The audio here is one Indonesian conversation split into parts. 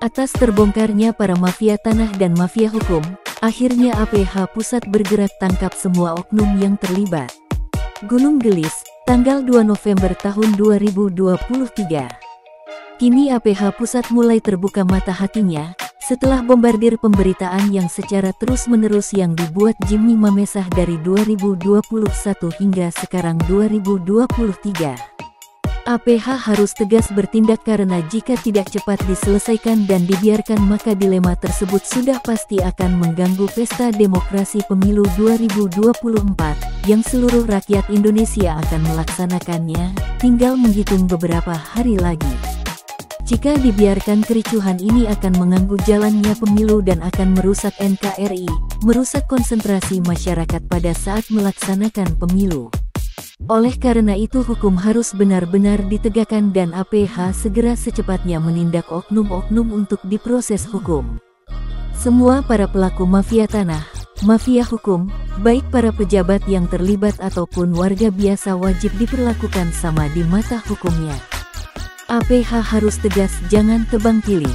Atas terbongkarnya para mafia tanah dan mafia hukum, akhirnya APH Pusat bergerak tangkap semua oknum yang terlibat. Gunung Gelis, tanggal 2 November tahun 2023. Kini APH Pusat mulai terbuka mata hatinya, setelah bombardir pemberitaan yang secara terus-menerus yang dibuat Jimmy Mamesah dari 2021 hingga sekarang 2023. APH harus tegas bertindak karena jika tidak cepat diselesaikan dan dibiarkan maka dilema tersebut sudah pasti akan mengganggu pesta demokrasi pemilu 2024 yang seluruh rakyat Indonesia akan melaksanakannya, tinggal menghitung beberapa hari lagi. Jika dibiarkan kericuhan ini akan mengganggu jalannya pemilu dan akan merusak NKRI, merusak konsentrasi masyarakat pada saat melaksanakan pemilu. Oleh karena itu hukum harus benar-benar ditegakkan dan APH segera secepatnya menindak oknum-oknum untuk diproses hukum. Semua para pelaku mafia tanah, mafia hukum, baik para pejabat yang terlibat ataupun warga biasa wajib diperlakukan sama di mata hukumnya. APH harus tegas, jangan tebang pilih.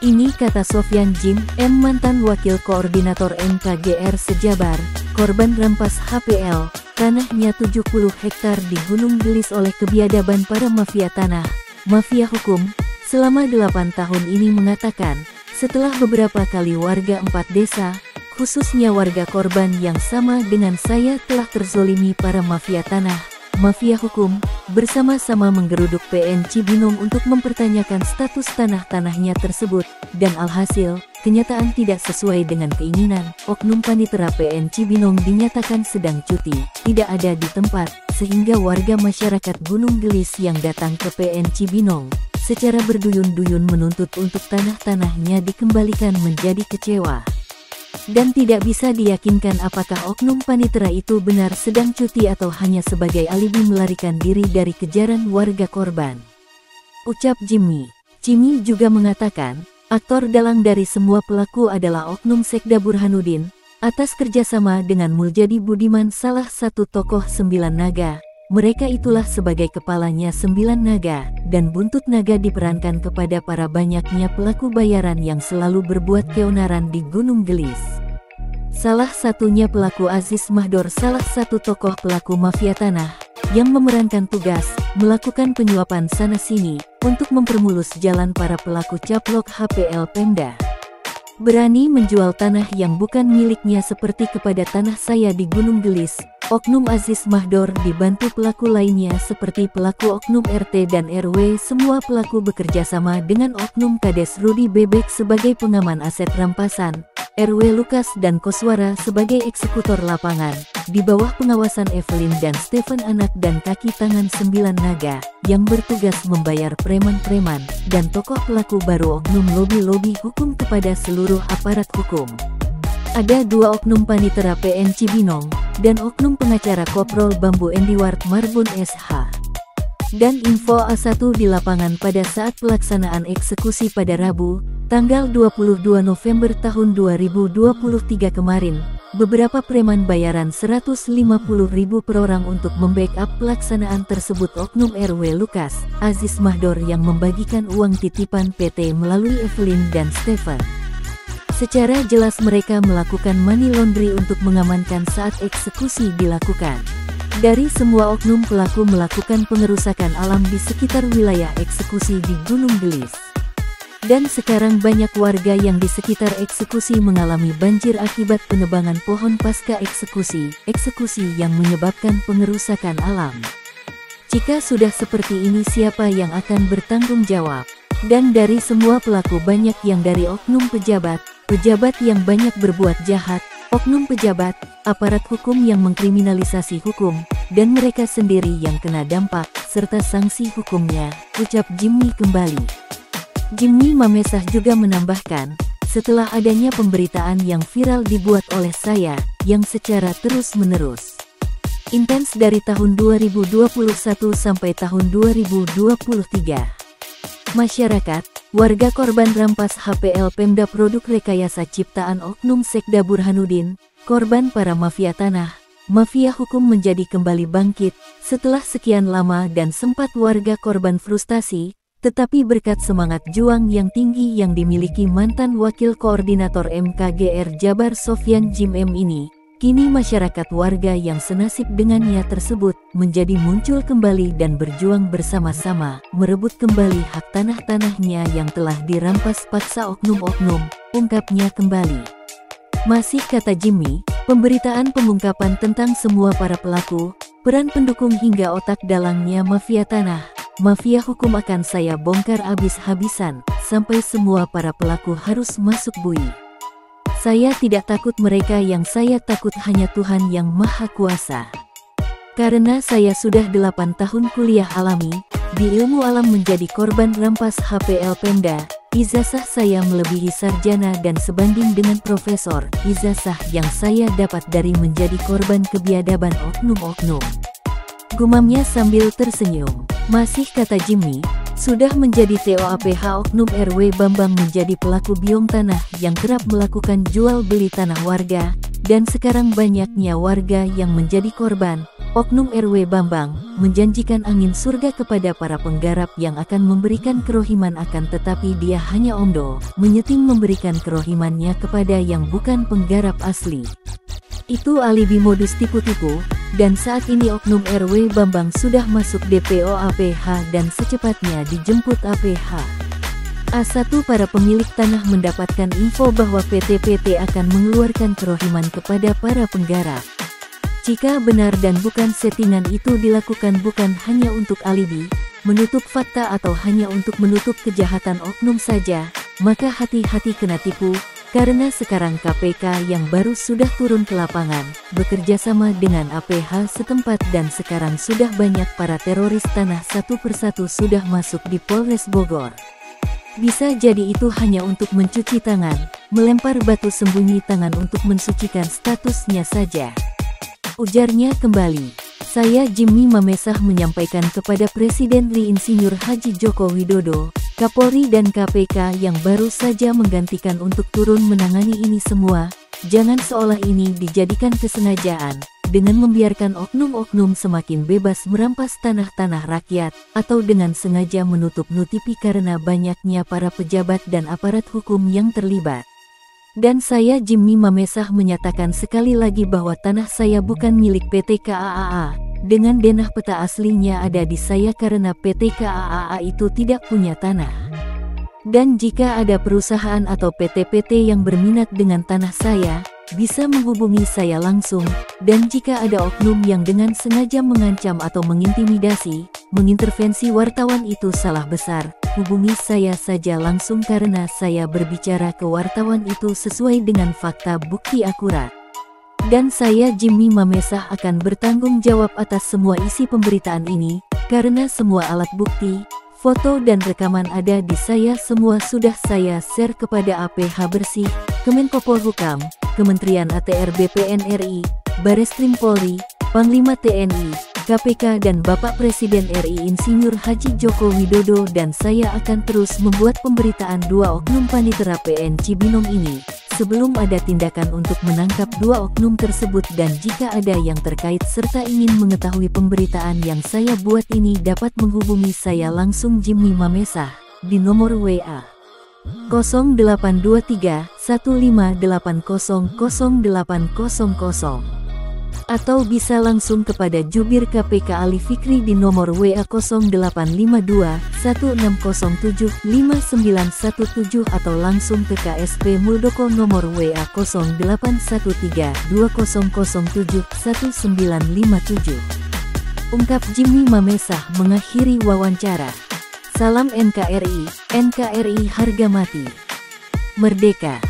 Ini kata Sofyan Jim M, mantan Wakil Koordinator NKGR Sejabar, korban rampas HPL, tanahnya 70 hektar di Gunung Gelis oleh kebiadaban para mafia tanah, mafia hukum, selama 8 tahun ini mengatakan, setelah beberapa kali warga 4 desa, khususnya warga korban yang sama dengan saya telah terzolimi para mafia tanah, mafia hukum, bersama-sama menggeruduk PN Cibinong untuk mempertanyakan status tanah-tanahnya tersebut, dan alhasil, kenyataan tidak sesuai dengan keinginan, oknum panitera PN Cibinong dinyatakan sedang cuti, tidak ada di tempat, sehingga warga masyarakat Gunung Gelis yang datang ke PN Cibinong, secara berduyun-duyun menuntut untuk tanah-tanahnya dikembalikan menjadi kecewa. Dan tidak bisa diyakinkan apakah oknum panitera itu benar sedang cuti atau hanya sebagai alibi melarikan diri dari kejaran warga korban. Ucap Jimmy. Jimmy juga mengatakan, aktor dalang dari semua pelaku adalah oknum Sekda Burhanuddin, atas kerjasama dengan Muljadi Budiman salah satu tokoh 9 naga. Mereka itulah sebagai kepalanya 9 naga, dan buntut naga diperankan kepada para banyaknya pelaku bayaran yang selalu berbuat keonaran di Gunung Gelis. Salah satunya pelaku Aziz Mahdor, salah satu tokoh pelaku mafia tanah, yang memerankan tugas, melakukan penyuapan sana-sini, untuk mempermulus jalan para pelaku caplok HPL Pemda. Berani menjual tanah yang bukan miliknya seperti kepada tanah saya di Gunung Gelis. Oknum Aziz Mahdor dibantu pelaku lainnya seperti pelaku oknum RT dan RW. Semua pelaku bekerja sama dengan oknum Kades Rudi Bebek sebagai pengaman aset rampasan, RW Lukas dan Koswara sebagai eksekutor lapangan, di bawah pengawasan Evelyn dan Stephen anak dan kaki tangan 9 naga, yang bertugas membayar preman-preman, dan tokoh pelaku baru oknum lobi-lobi hukum kepada seluruh aparat hukum. Ada 2 oknum panitera PN Cibinong, dan oknum pengacara Koprol Bambu Endiwart Marbun SH. Dan info A1 di lapangan pada saat pelaksanaan eksekusi pada Rabu, tanggal 22 November tahun 2023 kemarin, beberapa preman bayaran 150.000 per orang untuk membackup pelaksanaan tersebut. Oknum RW Lukas, Aziz Mahdor yang membagikan uang titipan PT melalui Evelyn dan Stephen. Secara jelas mereka melakukan money laundry untuk mengamankan saat eksekusi dilakukan. Dari semua oknum pelaku melakukan pengerusakan alam di sekitar wilayah eksekusi di Gunung Gelis. Dan sekarang banyak warga yang di sekitar eksekusi mengalami banjir akibat penebangan pohon pasca eksekusi yang menyebabkan pengerusakan alam. Jika sudah seperti ini siapa yang akan bertanggung jawab? Dan dari semua pelaku banyak yang dari oknum pejabat yang banyak berbuat jahat, oknum pejabat, aparat hukum yang mengkriminalisasi hukum, dan mereka sendiri yang kena dampak, serta sanksi hukumnya, ucap Jimmy kembali. Jimmy Mamesah juga menambahkan, setelah adanya pemberitaan yang viral dibuat oleh saya, yang secara terus-menerus intens dari tahun 2021 sampai tahun 2023. Masyarakat, warga korban rampas HPL Pemda produk rekayasa ciptaan oknum Sekda Burhanuddin, korban para mafia tanah, mafia hukum menjadi kembali bangkit, setelah sekian lama dan sempat warga korban frustasi, Tetapi berkat semangat juang yang tinggi yang dimiliki mantan Wakil Koordinator MKGR Jabar Sofyan Jim M ini, kini masyarakat warga yang senasib dengannya tersebut menjadi muncul kembali dan berjuang bersama-sama merebut kembali hak tanah-tanahnya yang telah dirampas paksa oknum-oknum, ungkapnya kembali. Masih kata Jimmy, pemberitaan pengungkapan tentang semua para pelaku, peran pendukung hingga otak dalangnya mafia tanah, mafia hukum akan saya bongkar habis-habisan, sampai semua para pelaku harus masuk bui. Saya tidak takut mereka, yang saya takut hanya Tuhan yang Maha Kuasa. Karena saya sudah 8 tahun kuliah alami, di ilmu alam menjadi korban rampas HPL Pemda, ijazah saya melebihi sarjana dan sebanding dengan profesor, ijazah yang saya dapat dari menjadi korban kebiadaban oknum-oknum. Gumamnya sambil tersenyum. Masih kata Jimmy, sudah menjadi TOAPH oknum RW Bambang menjadi pelaku biong tanah yang kerap melakukan jual beli tanah warga, dan sekarang banyaknya warga yang menjadi korban. Oknum RW Bambang menjanjikan angin surga kepada para penggarap yang akan memberikan kerohiman, akan tetapi dia hanya omdo, menyeting memberikan kerohimannya kepada yang bukan penggarap asli. Itu alibi modus tipu-tipu, dan saat ini oknum RW Bambang sudah masuk DPO APH dan secepatnya dijemput APH. A1 para pemilik tanah mendapatkan info bahwa PT akan mengeluarkan kerohiman kepada para penggarap. Jika benar dan bukan settingan itu dilakukan bukan hanya untuk alibi, menutup fakta atau hanya untuk menutup kejahatan oknum saja, maka hati-hati kena tipu. Karena sekarang KPK yang baru sudah turun ke lapangan, bekerja sama dengan APH setempat, dan sekarang sudah banyak para teroris tanah satu persatu sudah masuk di Polres Bogor. Bisa jadi itu hanya untuk mencuci tangan, melempar batu sembunyi tangan untuk mensucikan statusnya saja. Ujarnya kembali. Saya Jimmy Mamesah menyampaikan kepada Presiden Ri Insinyur Haji Joko Widodo, Kapolri dan KPK yang baru saja menggantikan untuk turun menangani ini semua, jangan seolah ini dijadikan kesengajaan, dengan membiarkan oknum-oknum semakin bebas merampas tanah-tanah rakyat, atau dengan sengaja menutup-nutupi karena banyaknya para pejabat dan aparat hukum yang terlibat. Dan saya Jimmy Mamesah menyatakan sekali lagi bahwa tanah saya bukan milik PT KAAA, dengan denah peta aslinya ada di saya karena PT KAAA itu tidak punya tanah. Dan jika ada perusahaan atau PT yang berminat dengan tanah saya, bisa menghubungi saya langsung, dan jika ada oknum yang dengan sengaja mengancam atau mengintimidasi, mengintervensi wartawan itu salah besar, hubungi saya saja langsung karena saya berbicara ke wartawan itu sesuai dengan fakta bukti akurat. Dan saya Jimmy Mamesah akan bertanggung jawab atas semua isi pemberitaan ini, karena semua alat bukti, foto dan rekaman ada di saya, semua sudah saya share kepada APH Bersih, Kemenko Polhukam, Kementerian ATR BPN RI, Bareskrim Polri, Panglima TNI, KPK dan Bapak Presiden RI Insinyur Haji Joko Widodo, dan saya akan terus membuat pemberitaan dua oknum panitera PN Cibinong ini, sebelum ada tindakan untuk menangkap dua oknum tersebut. Dan jika ada yang terkait serta ingin mengetahui pemberitaan yang saya buat ini dapat menghubungi saya langsung Jimmy Mamesah, di nomor WA 0823 1580 0800, atau bisa langsung kepada Jubir KPK Ali Fikri di nomor WA 0852 1607 5917, atau langsung ke KSP Muldoko nomor WA 0813 2007 1957. Ungkap Jimmy Mamesah mengakhiri wawancara. Salam NKRI, NKRI harga mati. Merdeka.